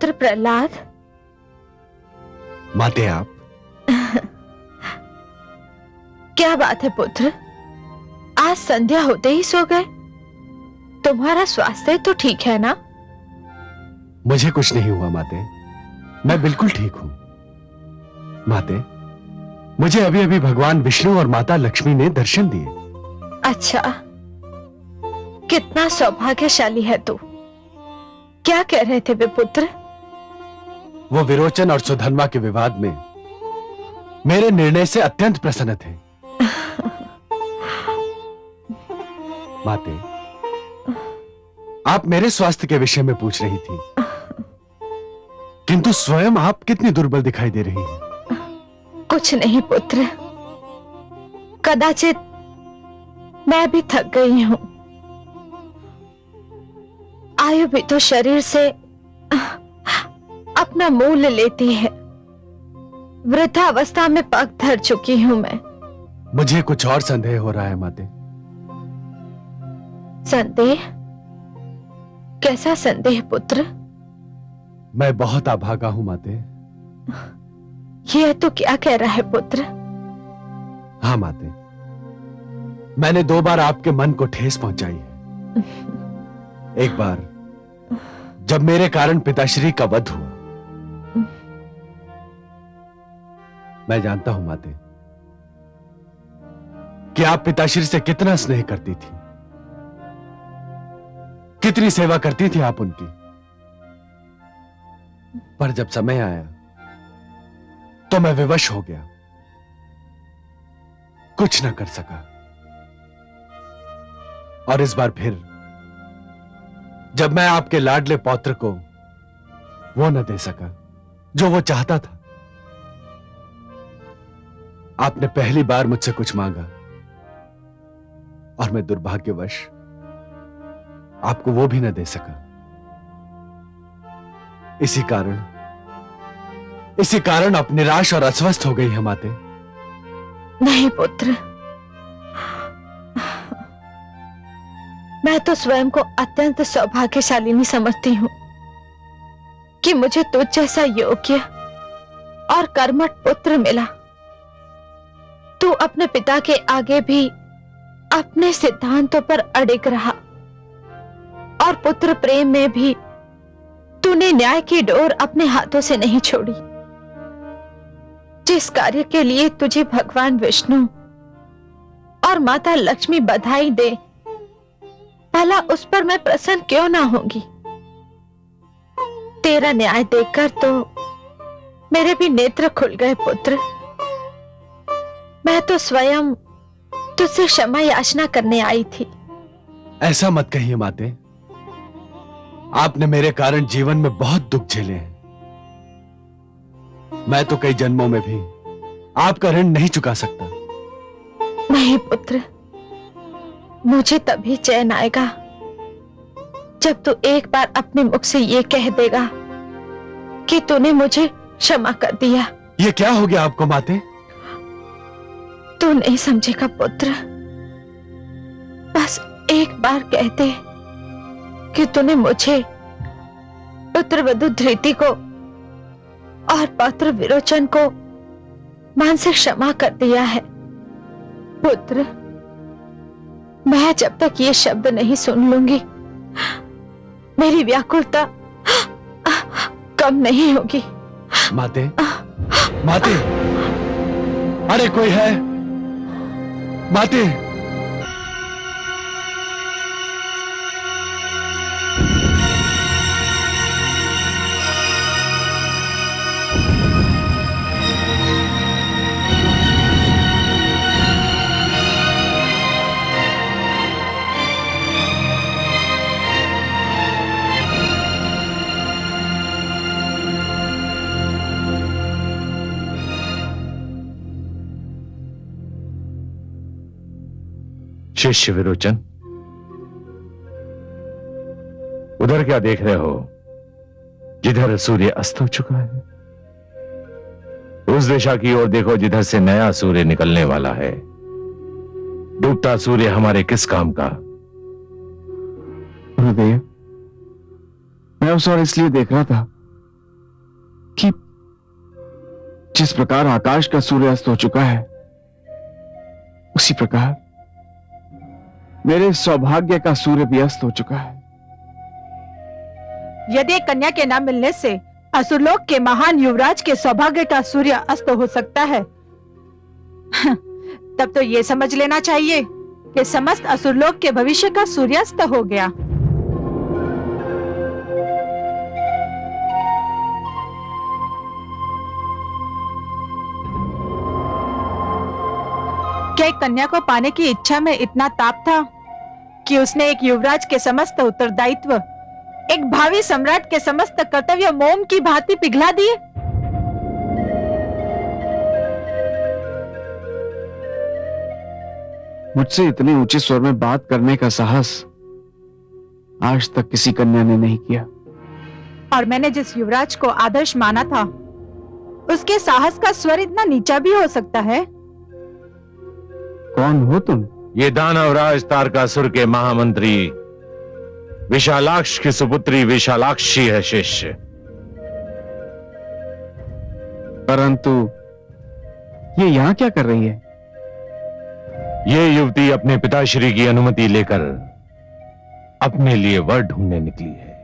पुत्र प्रहलाद। माते आप। क्या बात है पुत्र, आज संध्या होते ही सो गए? तुम्हारा स्वास्थ्य तो ठीक है ना? मुझे कुछ नहीं हुआ माते, मैं बिल्कुल ठीक हूं। माते, मुझे अभी अभी भगवान विष्णु और माता लक्ष्मी ने दर्शन दिए। अच्छा, कितना सौभाग्यशाली है तू। क्या कह रहे थे वे पुत्र? वो विरोचन और सुधन्वा के विवाद में मेरे निर्णय से अत्यंत प्रसन्न थे। माते, आप मेरे स्वास्थ्य के विषय में पूछ रही थी, किंतु स्वयं आप कितनी दुर्बल दिखाई दे रही हैं। कुछ नहीं पुत्र, कदाचित मैं भी थक गई हूं। आयु भी तो शरीर से अपना मूल्य लेती है। वृद्धावस्था में पग धर चुकी हूं मैं। मुझे कुछ और संदेह हो रहा है माते। संदेह? कैसा संदेह पुत्र? मैं बहुत अभागा हूं माते। यह तो क्या कह रहा है पुत्र? हाँ माते, मैंने 2 बार आपके मन को ठेस पहुंचाई है। एक बार जब मेरे कारण पिताश्री का वध हुआ। मैं जानता हूं माते कि आप पिताश्री से कितना स्नेह करती थी, कितनी सेवा करती थी आप उनकी। पर जब समय आया तो मैं विवश हो गया, कुछ न कर सका। और इस बार फिर जब मैं आपके लाडले पौत्र को वो न दे सका जो वो चाहता था, आपने पहली बार मुझसे कुछ मांगा और मैं दुर्भाग्यवश आपको वो भी न दे सका। इसी कारण आप निराश और अस्वस्थ हो गई हैं माते। नहीं पुत्र, मैं तो स्वयं को अत्यंत सौभाग्यशालिनी समझती हूं कि मुझे तुझ जैसा योग्य और कर्मठ पुत्र मिला। तू अपने पिता के आगे भी अपने सिद्धांतों पर अड़िग रहा और पुत्र प्रेम में भी तूने न्याय की डोर अपने हाथों से नहीं छोड़ी। जिस कार्य के लिए तुझे भगवान विष्णु और माता लक्ष्मी बधाई दे, भला उस पर मैं प्रसन्न क्यों ना होंगी? तेरा न्याय देखकर तो मेरे भी नेत्र खुल गए पुत्र। मैं तो स्वयं तुझसे क्षमा याचना करने आई थी। ऐसा मत कहिए माते, आपने मेरे कारण जीवन में बहुत दुख झेले हैं। मैं तो कई जन्मों में भी आपका ऋण नहीं चुका सकता। नहीं पुत्र, मुझे तभी चैन आएगा जब तू एक बार अपने मुख से ये कह देगा कि तूने मुझे क्षमा कर दिया। ये क्या हो गया आपको माते? तू नहीं समझेगा पुत्र, बस एक बार कह दे कि तूने मुझे, पुत्रवधू धृति को और पौत्र विरोचन को मन से क्षमा कर दिया है। पुत्र, मैं जब तक ये शब्द नहीं सुन लूंगी, मेरी व्याकुलता कम नहीं होगी। माते, माते, अरे कोई है? माते, शिष्य विरोचन, उधर क्या देख रहे हो? जिधर सूर्य अस्त हो चुका है, उस दिशा की ओर देखो जिधर से नया सूर्य निकलने वाला है। डूबता सूर्य हमारे किस काम का? गुरुदेव, मैं उस ओर इसलिए देख रहा था कि जिस प्रकार आकाश का सूर्य अस्त हो चुका है, उसी प्रकार मेरे सौभाग्य का सूर्य भी अस्त हो चुका है। यदि एक कन्या के न मिलने से असुरलोक के महान युवराज के सौभाग्य का सूर्य अस्त हो सकता है, तब तो ये समझ लेना चाहिए कि समस्त असुरलोक के भविष्य का सूर्यास्त हो गया। क्या एक कन्या को पाने की इच्छा में इतना ताप था कि उसने एक युवराज के समस्त उत्तरदायित्व, एक भावी सम्राट के समस्त कर्तव्य मोम की भांति पिघला दिए? मुझसे इतने ऊंचे स्वर में बात करने का साहस आज तक किसी कन्या ने नहीं किया। और मैंने जिस युवराज को आदर्श माना था, उसके साहस का स्वर इतना नीचा भी हो सकता है? कौन हो तुम? ये दानवराज तारकासुर के महामंत्री विशालाक्ष की सुपुत्री विशालाक्षी है शिष्य। परंतु ये यहां क्या कर रही है? ये युवती अपने पिताश्री की अनुमति लेकर अपने लिए वर ढूंढने निकली है।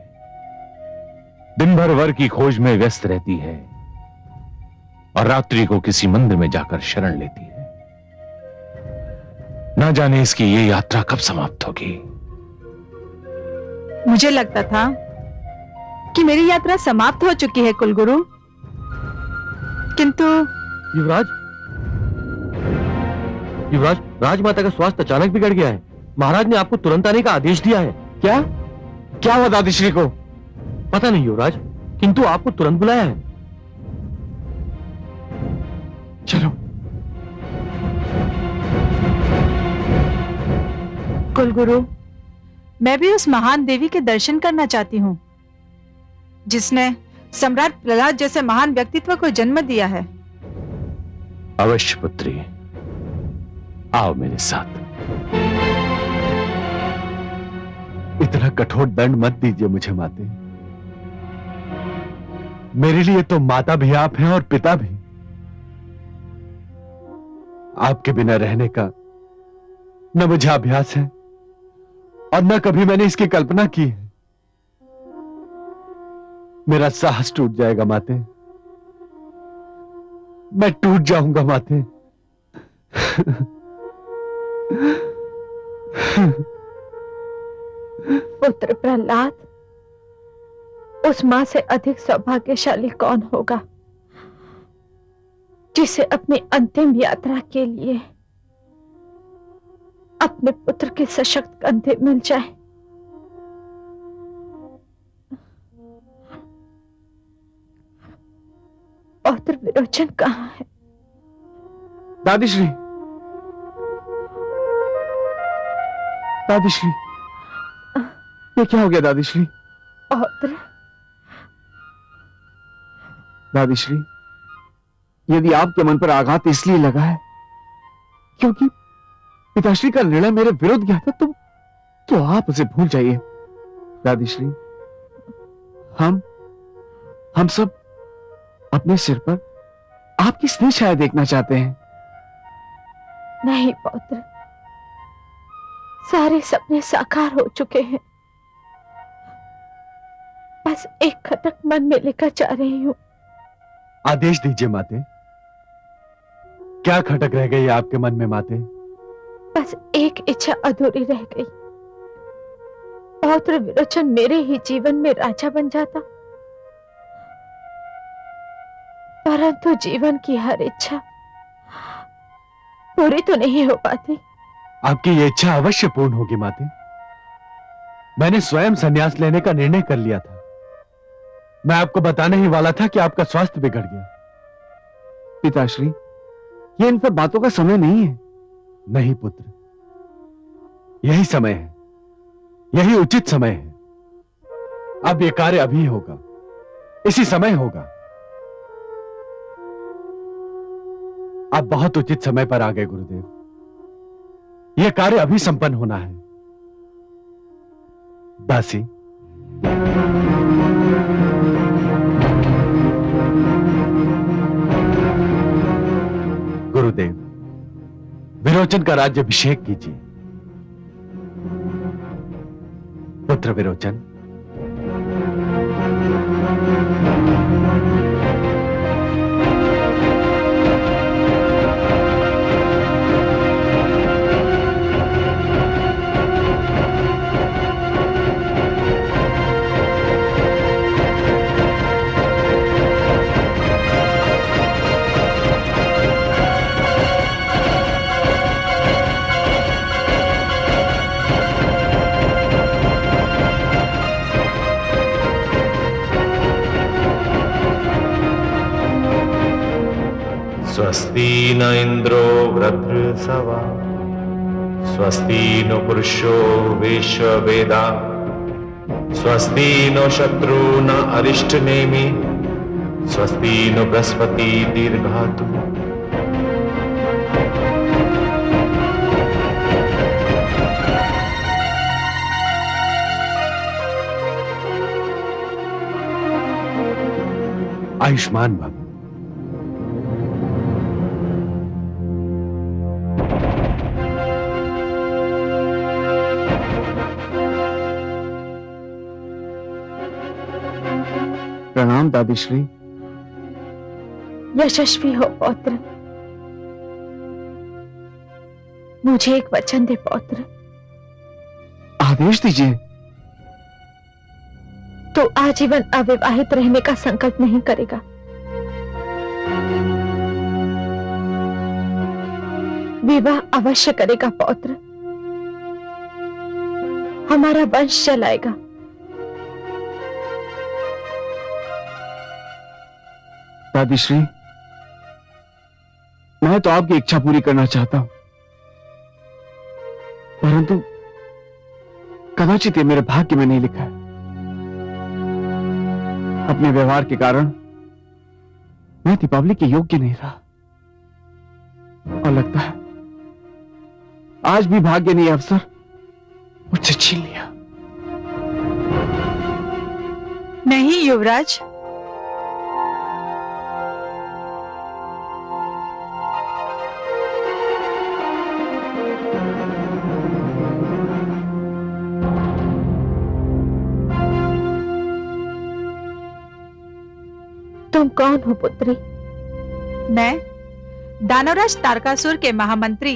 दिन भर वर की खोज में व्यस्त रहती है और रात्रि को किसी मंदिर में जाकर शरण लेती है। ना जाने इसकी ये यात्रा कब समाप्त होगी। मुझे लगता था कि मेरी यात्रा समाप्त हो चुकी है कुलगुरु, किंतु युवराज, राजमाता का स्वास्थ्य अचानक बिगड़ गया है। महाराज ने आपको तुरंत आने का आदेश दिया है। क्या क्या हुआ दादीश्री को? पता नहीं युवराज, किंतु आपको तुरंत बुलाया है। चलो। कुलगुरु, मैं भी उस महान देवी के दर्शन करना चाहती हूँ जिसने सम्राट प्रहलाद जैसे महान व्यक्तित्व को जन्म दिया है। अवश्य पुत्री, आओ मेरे साथ। इतना कठोर दंड मत दीजिए मुझे माते। मेरे लिए तो माता भी आप हैं और पिता भी। आपके बिना रहने का न मुझे अभ्यास है और न कभी मैंने इसकी कल्पना की है। मेरा साहस टूट जाएगा माते, मैं टूट जाऊंगा माते। पुत्र प्रहलाद, उस मां से अधिक सौभाग्यशाली कौन होगा जिसे अपनी अंतिम यात्रा के लिए अपने पुत्र के सशक्त कंधे मिल जाए। पौत्र विरोचन कहाँ है? दादीश्री, दादीश्री, ये क्या हो गया दादीश्री? पौत्र, दादीश्री, यदि आपके मन पर आघात इसलिए लगा है क्योंकि पिताश्री का निर्णय मेरे विरुद्ध गया था, तो आप उसे भूल जाइए। दादीश्री, हम सब अपने सिर पर आपकी स्नेह छाया देखना चाहते हैं। नहीं पौत्र, सारे सपने साकार हो चुके हैं। बस एक खटक मन में लेकर जा रही हूं। आदेश दीजिए माते। क्या खटक रह गई आपके मन में माते? बस एक इच्छा अधूरी रह गई। पौत्र विरोचन मेरे ही जीवन में राजा बन जाता, परंतु जीवन की हर इच्छा पूरी तो नहीं हो पाती। आपकी ये इच्छा अवश्य पूर्ण होगी माते। मैंने स्वयं संन्यास लेने का निर्णय कर लिया था। मैं आपको बताने ही वाला था कि आपका स्वास्थ्य बिगड़ गया। पिताश्री, ये इन सब बातों का समय नहीं है। नहीं पुत्र, यही समय है, यही उचित समय है। अब ये कार्य अभी होगा, इसी समय होगा। आप बहुत उचित समय पर आ गए गुरुदेव। यह कार्य अभी संपन्न होना है। दासी, विरोचन का राज्याभिषेक कीजिए। पुत्र विरोचन, स्वस्ति न इंद्रो वृद्धसवा स्वस्ति नो पुरुषो विश्ववेदा स्वस्ति नो शत्रु न अरिष्टनेमि स्वस्ति नो बृहस्पति दीर्घातु। आयुष्मान भव। प्रणाम दादीश्री। यशस्वी हो पौत्र। मुझे एक वचन दे पौत्र। आदेश दीजिए। तू आजीवन अविवाहित रहने का संकल्प नहीं करेगा। विवाह अवश्य करेगा पौत्र। हमारा वंश चलाएगा। दादीश्री, मैं तो आपकी इच्छा पूरी करना चाहता हूं, परंतु कदाचित ये मेरे भाग्य में नहीं लिखा है। अपने व्यवहार के कारण मैं दीपावली के योग्य नहीं रहा, और लगता है आज भी भाग्य ने यह अवसर मुझसे छीन लिया। नहीं युवराज, तुम कौन हो पुत्री? मैं दानवराज तारकासुर के महामंत्री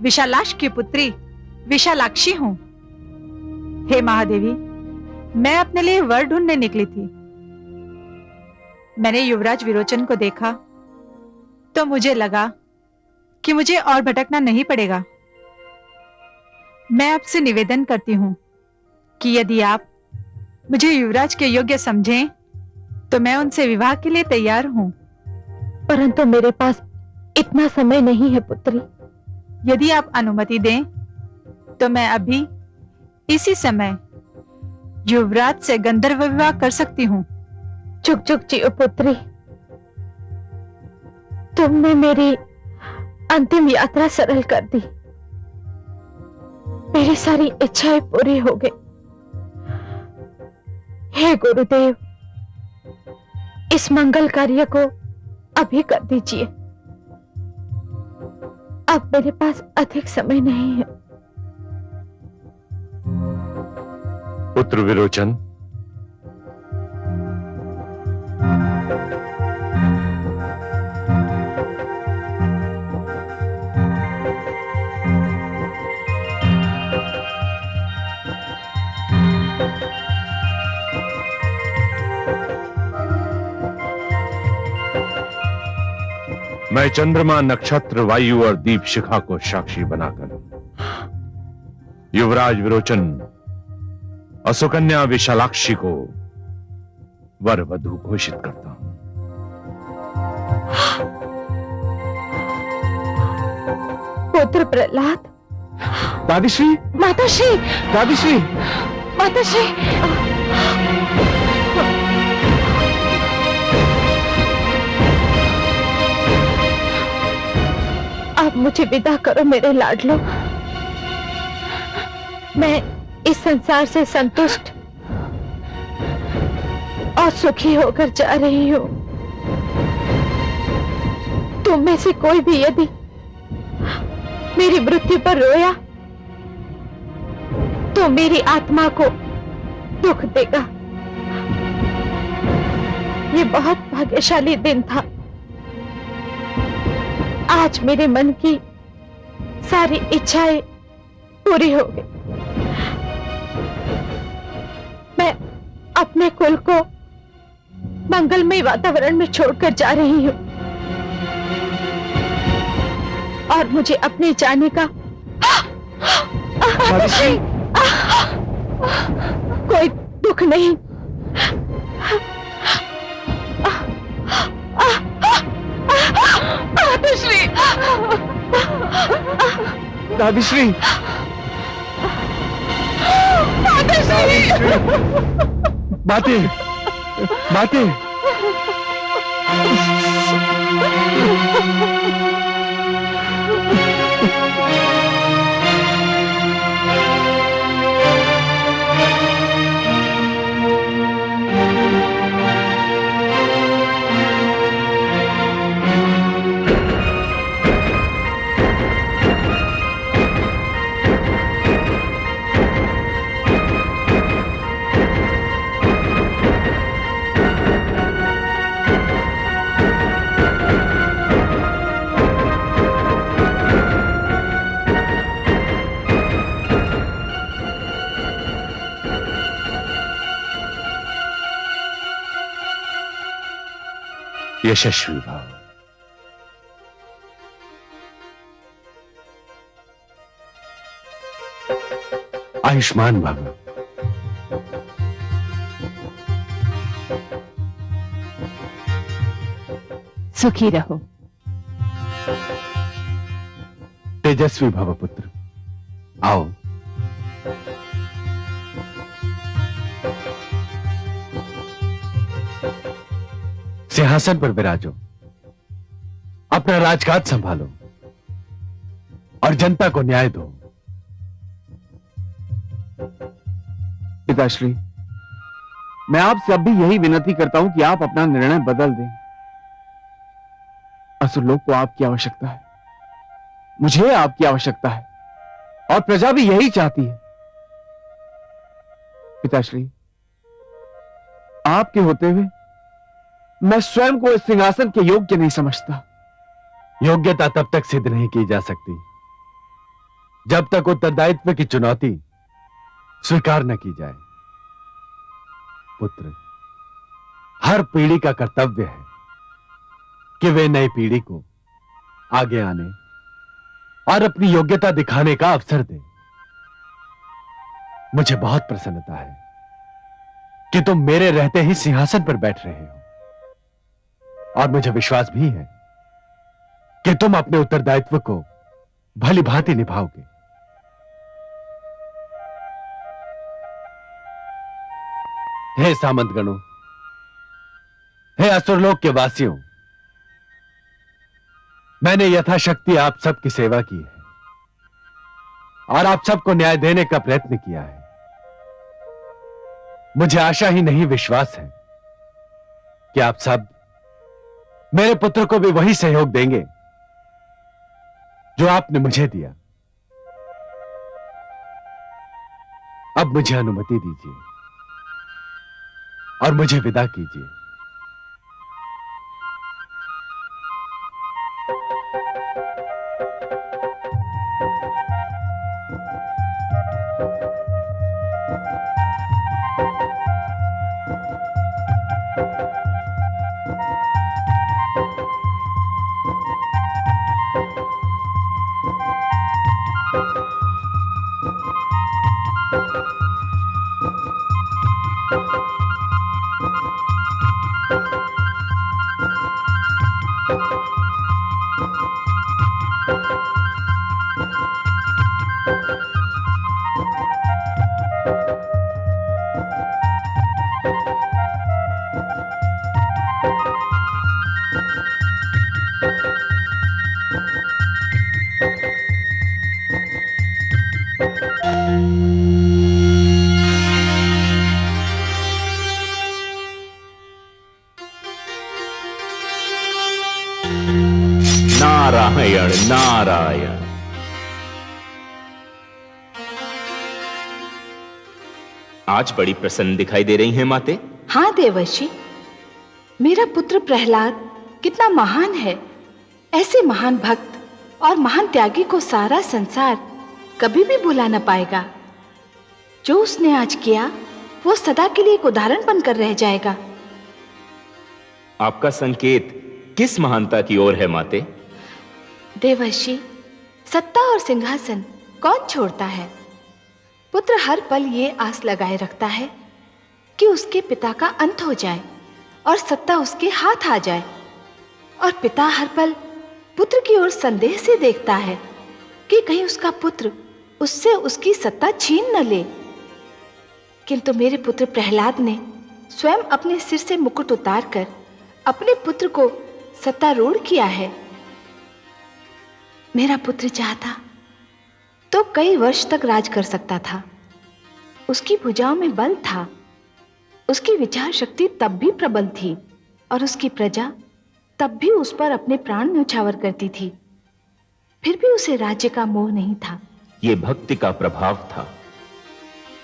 विशालाक्ष की पुत्री विशालाक्षी हूँ। हे महादेवी, मैं अपने लिए वर ढूंढने निकली थी। मैंने युवराज विरोचन को देखा तो मुझे लगा कि मुझे और भटकना नहीं पड़ेगा। मैं आपसे निवेदन करती हूँ कि यदि आप मुझे युवराज के योग्य समझें तो मैं उनसे विवाह के लिए तैयार हूँ। परंतु मेरे पास इतना समय नहीं है पुत्री। यदि आप अनुमति दें तो मैं अभी इसी समय युवराज से गंधर्व विवाह कर सकती हूँ। चुक चुक जियो पुत्री। तुमने मेरी अंतिम यात्रा सरल कर दी। मेरी सारी इच्छाएं पूरी हो गई। हे गुरुदेव, इस मंगल कार्य को अभी कर दीजिए। अब मेरे पास अधिक समय नहीं है। पुत्र विरोचन, मैं चंद्रमा, नक्षत्र, वायु और दीप शिखा को साक्षी बनाकर युवराज विरोचन और सुकन्या विशालाक्षी को वर वधू घोषित करता हूं। पुत्र प्रहलाद। दादीश्री, माताश्री, दादीश्री, माताश्री। अब मुझे विदा करो मेरे लाडलो। मैं इस संसार से संतुष्ट और सुखी होकर जा रही हूं। तुम में से कोई भी यदि मेरी मृत्यु पर रोया तो मेरी आत्मा को दुख देगा। ये बहुत भाग्यशाली दिन था। आज मेरे मन की सारी इच्छाएं पूरी हो गई। मैं अपने कुल को मंगलमय वातावरण में छोड़कर जा रही हूं और मुझे अपने जाने का कोई दुख नहीं। मातोश्री, दादीश्री, माते, माते, यशस्वी भाव। आयुष्मान भव। सुखी रहो। तेजस्वी भव पुत्र। आओ। सिंहासन पर विराजो, अपना राजकाज संभालो और जनता को न्याय दो। पिताश्री, मैं आपसे अब भी यही विनती करता हूं कि आप अपना निर्णय बदल दें। असुरलोक को आपकी आवश्यकता है, मुझे आपकी आवश्यकता है और प्रजा भी यही चाहती है। पिताश्री, आपके होते हुए मैं स्वयं को इस सिंहासन के योग्य नहीं समझता। योग्यता तब तक सिद्ध नहीं की जा सकती जब तक उत्तरदायित्व की चुनौती स्वीकार न की जाए। पुत्र, हर पीढ़ी का कर्तव्य है कि वे नई पीढ़ी को आगे आने और अपनी योग्यता दिखाने का अवसर दे। मुझे बहुत प्रसन्नता है कि तुम मेरे रहते ही सिंहासन पर बैठ रहे हो और मुझे विश्वास भी है कि तुम अपने उत्तरदायित्व को भली भांति निभाओगे। हे सामंतगणों, हे असुरलोक के वासियों, मैंने यथाशक्ति आप सबकी सेवा की है और आप सबको न्याय देने का प्रयत्न किया है। मुझे आशा ही नहीं विश्वास है कि आप सब मेरे पुत्र को भी वही सहयोग देंगे जो आपने मुझे दिया। अब मुझे अनुमति दीजिए और मुझे विदा कीजिए। नारायण नारायण। आज बड़ी प्रसन्न दिखाई दे रही हैं माते। हाँ देवर्षि, मेरा पुत्र प्रहलाद कितना महान है। ऐसे महान भक्त और महान त्यागी को सारा संसार कभी भी भुला न पाएगा। जो उसने आज किया वो सदा के लिए एक उदाहरण बनकर रह जाएगा। आपका संकेत किस महानता की ओर है माते? देवर्षि, सत्ता और सिंहासन कौन छोड़ता है? पुत्र हर पल ये आस लगाए रखता है कि उसके पिता का अंत हो जाए और सत्ता उसके हाथ आ जाए, और पिता हर पल पुत्र की ओर संदेह से देखता है कि कहीं उसका पुत्र उससे उसकी सत्ता छीन न ले। किंतु मेरे पुत्र प्रहलाद ने स्वयं अपने सिर से मुकुट उतारकर अपने पुत्र को सत्तारूढ़ किया है। मेरा पुत्र चाहता तो कई वर्ष तक राज कर सकता था। उसकी भुजाओं में बल था, उसकी विचार शक्ति तब भी प्रबल थी, और उसकी प्रजा तब भी उस पर अपने प्राण न्यौछावर करती थी। फिर भी उसे राज्य का मोह नहीं था। ये भक्ति का प्रभाव था,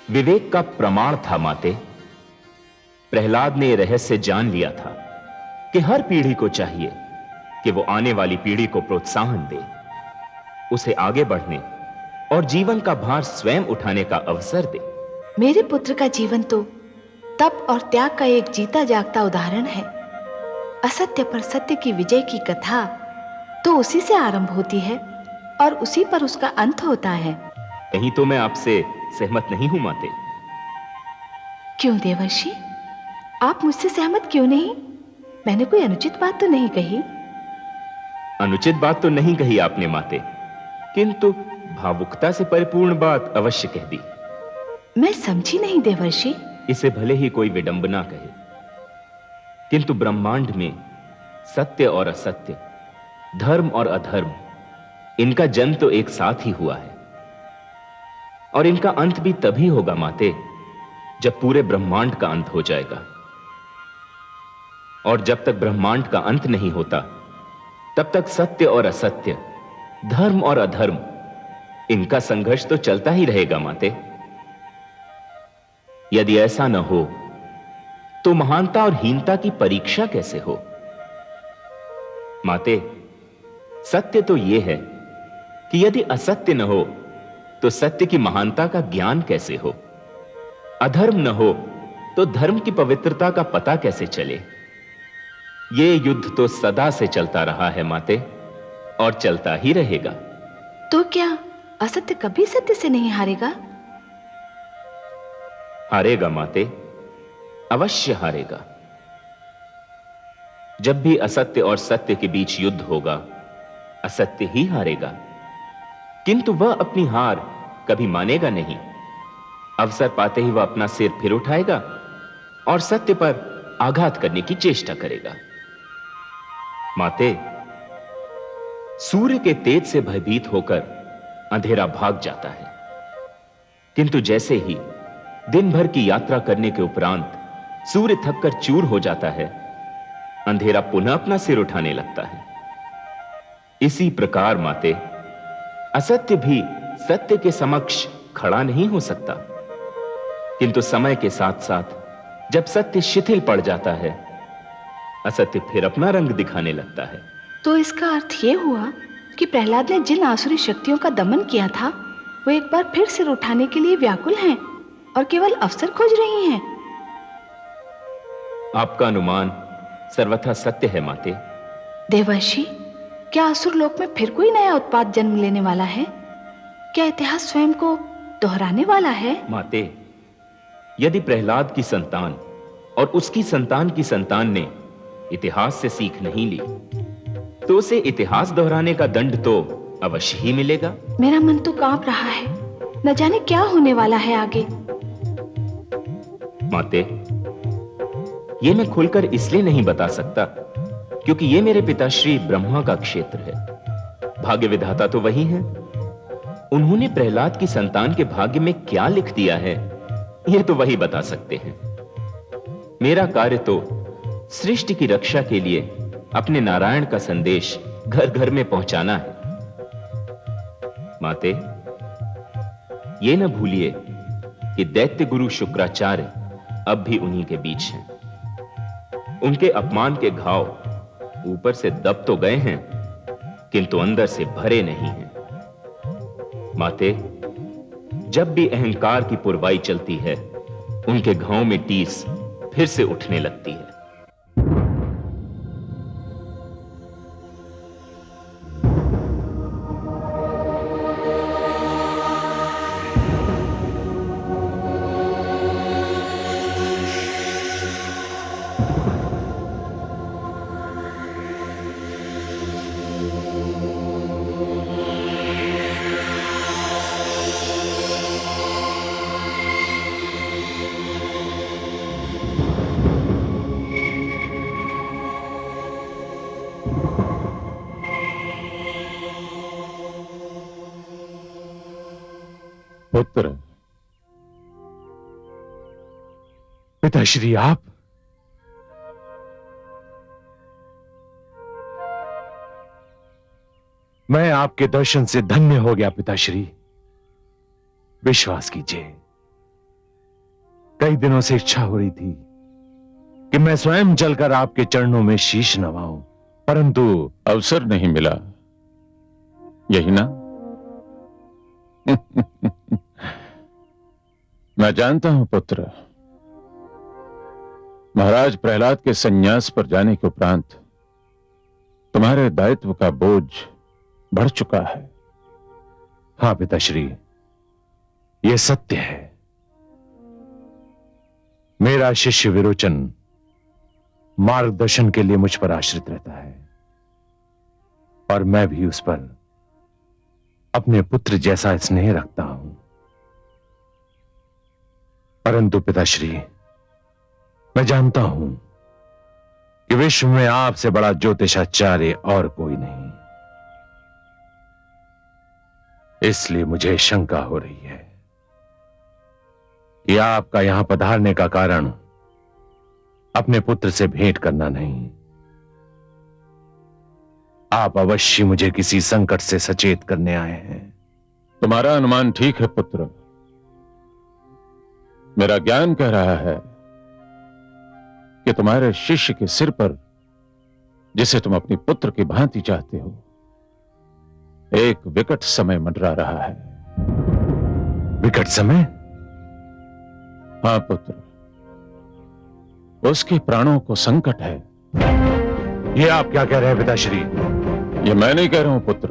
विवेक का प्रमाण था माते। प्रहलाद ने रहस्य जान लिया था कि हर पीढ़ी को चाहिए कि वो आने वाली पीढ़ी को प्रोत्साहन दे, उसे आगे बढ़ने और जीवन का भार स्वयं उठाने का अवसर दे। मेरे पुत्र का जीवन तो तप और त्याग का एक जीता जागता उदाहरण है। असत्य पर सत्य की विजय की कथा तो उसी से आरंभ होती है और उसी पर उसका अंत होता है। कहीं तो मैं आपसे सहमत नहीं हूं माते। क्यों देवर्षि, आप मुझसे सहमत क्यों नहीं? मैंने कोई अनुचित बात तो नहीं कही। अनुचित बात तो नहीं कही आपने माते, किंतु भावुकता से परिपूर्ण बात अवश्य कह दी। मैं समझी नहीं देवर्षि। इसे भले ही कोई विडंबना कहे, किंतु ब्रह्मांड में सत्य और असत्य, धर्म और अधर्म, इनका जन्म तो एक साथ ही हुआ है, और इनका अंत भी तभी होगा माते जब पूरे ब्रह्मांड का अंत हो जाएगा। और जब तक ब्रह्मांड का अंत नहीं होता तब तक सत्य और असत्य, धर्म और अधर्म, इनका संघर्ष तो चलता ही रहेगा माते। यदि ऐसा न हो तो महानता और हीनता की परीक्षा कैसे हो? माते, सत्य तो यह है कि यदि असत्य न हो तो सत्य की महानता का ज्ञान कैसे हो? अधर्म न हो तो धर्म की पवित्रता का पता कैसे चले? ये युद्ध तो सदा से चलता रहा है माते, और चलता ही रहेगा। तो क्या असत्य कभी सत्य से नहीं हारेगा? हारेगा माते, अवश्य हारेगा। जब भी असत्य और सत्य के बीच युद्ध होगा, असत्य ही हारेगा, किंतु वह अपनी हार कभी मानेगा नहीं। अवसर पाते ही वह अपना सिर फिर उठाएगा और सत्य पर आघात करने की चेष्टा करेगा। माते, सूर्य के तेज से भयभीत होकर अंधेरा भाग जाता है, किंतु जैसे ही दिन भर की यात्रा करने के उपरांत सूर्य थककर चूर हो जाता है, अंधेरा पुनः अपना सिर उठाने लगता है। इसी प्रकार माते, असत्य भी सत्य के समक्ष खड़ा नहीं हो सकता, किंतु समय के साथ साथ जब सत्य शिथिल पड़ जाता है, असत्य फिर अपना रंग दिखाने लगता है। तो इसका अर्थ यह हुआ कि प्रहलाद ने जिन आसुरी शक्तियों का दमन किया था वो एक बार फिर सिर उठाने के लिए व्याकुल हैं और केवल अवसर खोज रही हैं। आपका अनुमान सर्वथा सत्य है माते। देवर्षि, क्या असुर लोक में फिर कोई नया उत्पात जन्म लेने वाला है? क्या इतिहास स्वयं को दोहराने वाला है? माते, यदि प्रहलाद की संतान और उसकी संतान की संतान ने इतिहास से सीख नहीं ली तो उसे इतिहास दोहराने का दंड तो अवश्य ही मिलेगा। मेरा मन तो कांप रहा है, न जाने क्या होने वाला है आगे। माते, ये मैं खुलकर इसलिए नहीं बता सकता क्योंकि ये मेरे पिताश्री ब्रह्मा का क्षेत्र है। भाग्य विधाता तो वही हैं। उन्होंने प्रहलाद की संतान के भाग्य में क्या लिख दिया है, ये तो वही बता सकते हैं। मेरा कार्य तो सृष्टि की रक्षा के लिए अपने नारायण का संदेश घर घर में पहुंचाना है। माते, ये न भूलिए कि दैत्य गुरु शुक्राचार्य अब भी उन्हीं के बीच हैं। उनके अपमान के घाव ऊपर से दब तो गए हैं, किंतु अंदर से भरे नहीं हैं। माते, जब भी अहंकार की पुरवाई चलती है, उनके घावों में टीस फिर से उठने लगती है। पुत्र, पिताश्री आप? मैं आपके दर्शन से धन्य हो गया पिताश्री। विश्वास कीजिए, कई दिनों से इच्छा हो रही थी कि मैं स्वयं चलकर आपके चरणों में शीश नवाऊं, परंतु अवसर नहीं मिला, यही ना? मैं जानता हूं पुत्र, महाराज प्रहलाद के संन्यास पर जाने के उपरांत तुम्हारे दायित्व का बोझ बढ़ चुका है। हां पिताश्री, यह सत्य है। मेरा शिष्य विरोचन मार्गदर्शन के लिए मुझ पर आश्रित रहता है, और मैं भी उस पर अपने पुत्र जैसा स्नेह रखता हूं। परंतु पिताश्री, मैं जानता हूं कि विश्व में आपसे बड़ा ज्योतिषाचार्य और कोई नहीं, इसलिए मुझे शंका हो रही है कि आपका यहां पधारने का कारण अपने पुत्र से भेंट करना नहीं, आप अवश्य मुझे किसी संकट से सचेत करने आए हैं। तुम्हारा अनुमान ठीक है पुत्र। मेरा ज्ञान कह रहा है कि तुम्हारे शिष्य के सिर पर, जिसे तुम अपनी पुत्र की भांति चाहते हो, एक विकट समय मंडरा रहा है। विकट समय? हां पुत्र, उसके प्राणों को संकट है। ये आप क्या कह रहे हैं पिताश्री? ये मैं नहीं कह रहा हूं पुत्र,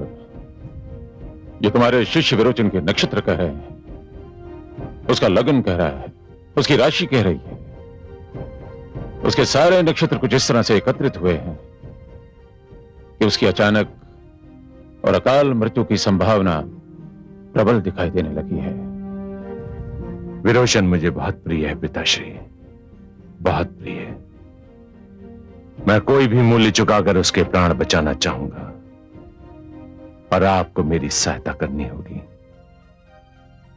ये तुम्हारे शिष्य विरोचन के नक्षत्र कह रहे हैं, उसका लगन कह रहा है, उसकी राशि कह रही है। उसके सारे नक्षत्र कुछ इस तरह से एकत्रित हुए हैं कि उसकी अचानक और अकाल मृत्यु की संभावना प्रबल दिखाई देने लगी है। विरोचन मुझे बहुत प्रिय है पिताश्री, बहुत प्रिय। मैं कोई भी मूल्य चुकाकर उसके प्राण बचाना चाहूंगा, और आपको मेरी सहायता करनी होगी।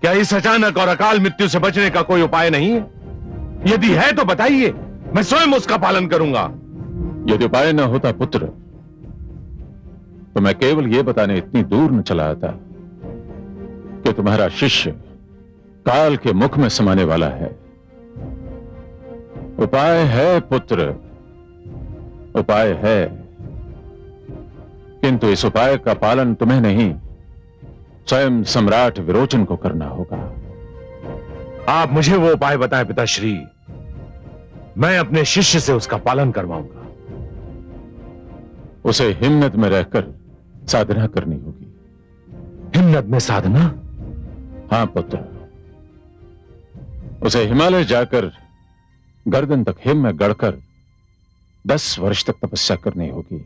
क्या इस अचानक और अकाल मृत्यु से बचने का कोई उपाय नहीं है? यदि है तो बताइए, मैं स्वयं उसका पालन करूंगा। यदि उपाय न होता पुत्र, तो मैं केवल यह बताने इतनी दूर न चला आता कि तुम्हारा शिष्य काल के मुख में समाने वाला है। उपाय है पुत्र, उपाय है, किंतु इस उपाय का पालन तुम्हें नहीं, स्वयं सम्राट विरोचन को करना होगा। आप मुझे वो उपाय बताएं पिताश्री, मैं अपने शिष्य से उसका पालन करवाऊंगा। उसे हिम्मत में रहकर साधना करनी होगी। हिम्मत में साधना? हां पुत्र, उसे हिमालय जाकर गर्दन तक हिम में गड़कर 10 वर्ष तक तपस्या करनी होगी,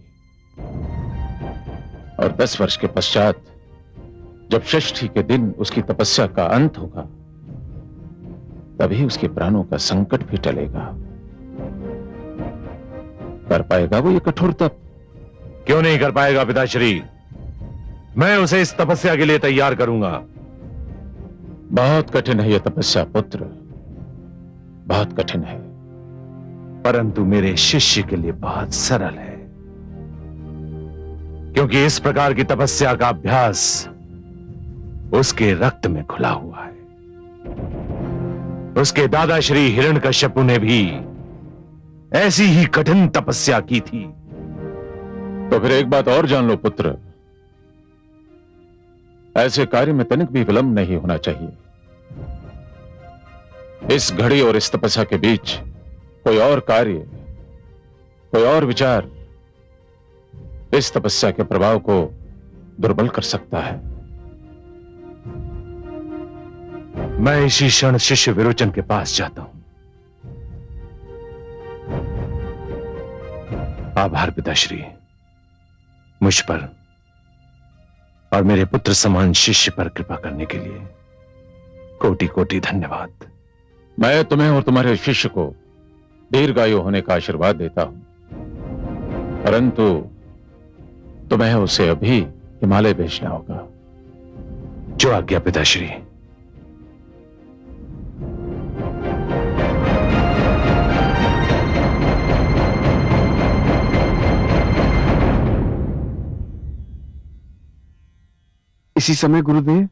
और 10 वर्ष के पश्चात जब षष्ठी के दिन उसकी तपस्या का अंत होगा, तभी उसके प्राणों का संकट भी टलेगा। कर पाएगा वो ये कठोर तप? क्यों नहीं कर पाएगा पिताश्री, मैं उसे इस तपस्या के लिए तैयार करूंगा। बहुत कठिन है यह तपस्या पुत्र, बहुत कठिन है, परंतु मेरे शिष्य के लिए बहुत सरल है, क्योंकि इस प्रकार की तपस्या का अभ्यास उसके रक्त में घुला हुआ है। उसके दादा श्री हिरण्यकश्यप ने भी ऐसी ही कठिन तपस्या की थी। तो फिर एक बात और जान लो पुत्र, ऐसे कार्य में तनिक भी विलंब नहीं होना चाहिए। इस घड़ी और इस तपस्या के बीच कोई और कार्य, कोई और विचार इस तपस्या के प्रभाव को दुर्बल कर सकता है। मैं इसी क्षण शिष्य विरोचन के पास जाता हूं। आभार पिताश्री, मुझ पर और मेरे पुत्र समान शिष्य पर कृपा करने के लिए कोटि कोटि धन्यवाद। मैं तुम्हें और तुम्हारे शिष्य को दीर्घायु होने का आशीर्वाद देता हूं, परंतु तुम्हें उसे अभी हिमालय भेजना होगा। जो आज्ञा पिताश्री। इसी समय गुरुदेव?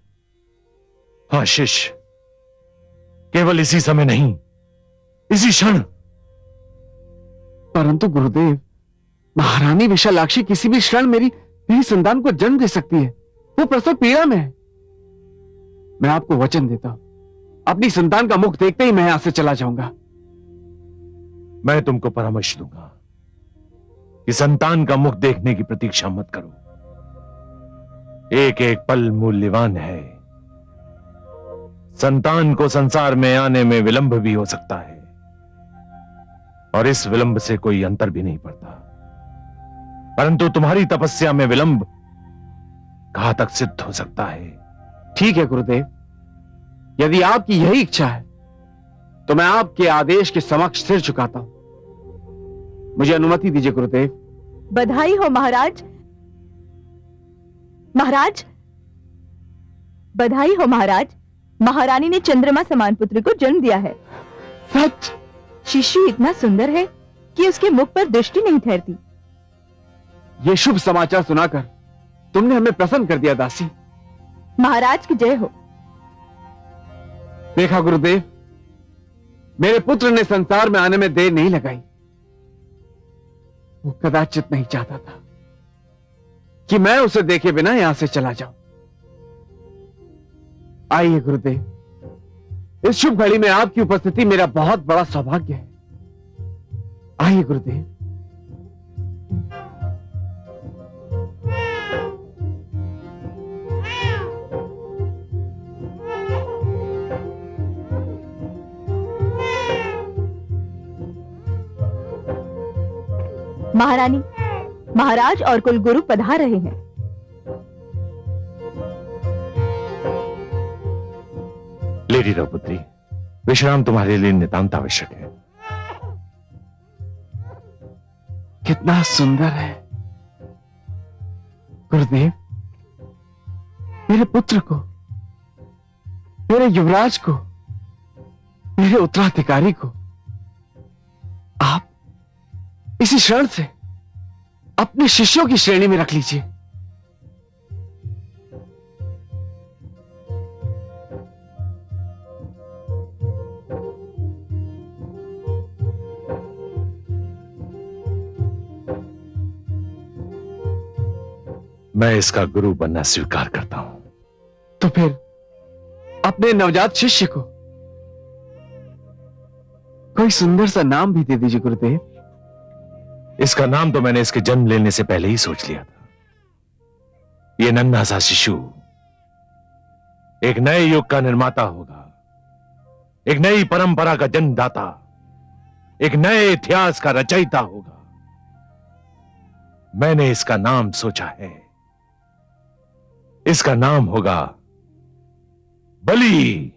हाँ शिष्य, केवल इसी समय नहीं, इसी क्षण। परंतु गुरुदेव, महारानी विशालाक्षी किसी भी क्षण मेरी संतान को जन्म दे सकती है। वो प्रसव पीड़ा में है। मैं आपको वचन देता हूं, अपनी संतान का मुख देखते ही मैं यहां से चला जाऊंगा। मैं तुमको परामर्श दूंगा कि संतान का मुख देखने की प्रतीक्षा मत करो। एक एक पल मूल्यवान है। संतान को संसार में आने में विलंब भी हो सकता है, और इस विलंब से कोई अंतर भी नहीं पड़ता। परंतु तुम्हारी तपस्या में विलंब घातक सिद्ध हो सकता है। ठीक है गुरुदेव, यदि आपकी यही इच्छा है तो मैं आपके आदेश के समक्ष सिर झुकाता हूं। मुझे अनुमति दीजिए गुरुदेव। बधाई हो महाराज। महाराज, बधाई हो महाराज। महारानी ने चंद्रमा समान पुत्र को जन्म दिया है। सच? शिशु इतना सुंदर है कि उसके मुख पर दृष्टि नहीं ठहरती। ये शुभ समाचार सुनाकर तुमने हमें प्रसन्न कर दिया दासी। महाराज की जय हो। देखा गुरुदेव, मेरे पुत्र ने संसार में आने में देर नहीं लगाई। वो कदाचित नहीं चाहता था कि मैं उसे देखे बिना यहां से चला जाऊं। आइए गुरुदेव, इस शुभ घड़ी में आपकी उपस्थिति मेरा बहुत बड़ा सौभाग्य है। आइए गुरुदेव। महारानी, महाराज और कुलगुरु पधार रहे हैं। लेडी द्रौपदी, विश्राम तुम्हारे लिए नितांत आवश्यक है। कितना सुंदर है गुरुदेव। मेरे पुत्र को, मेरे युवराज को, मेरे उत्तराधिकारी को आप इसी क्षण से अपने शिष्यों की श्रेणी में रख लीजिए। मैं इसका गुरु बनना स्वीकार करता हूं। तो फिर अपने नवजात शिष्य को कोई सुंदर सा नाम भी दे दीजिए गुरुदेव। इसका नाम तो मैंने इसके जन्म लेने से पहले ही सोच लिया था। यह नन्हा सा शिशु एक नए युग का निर्माता होगा, एक नई परंपरा का जन्मदाता, एक नए इतिहास का रचयिता होगा। मैंने इसका नाम सोचा है। इसका नाम होगा बलि।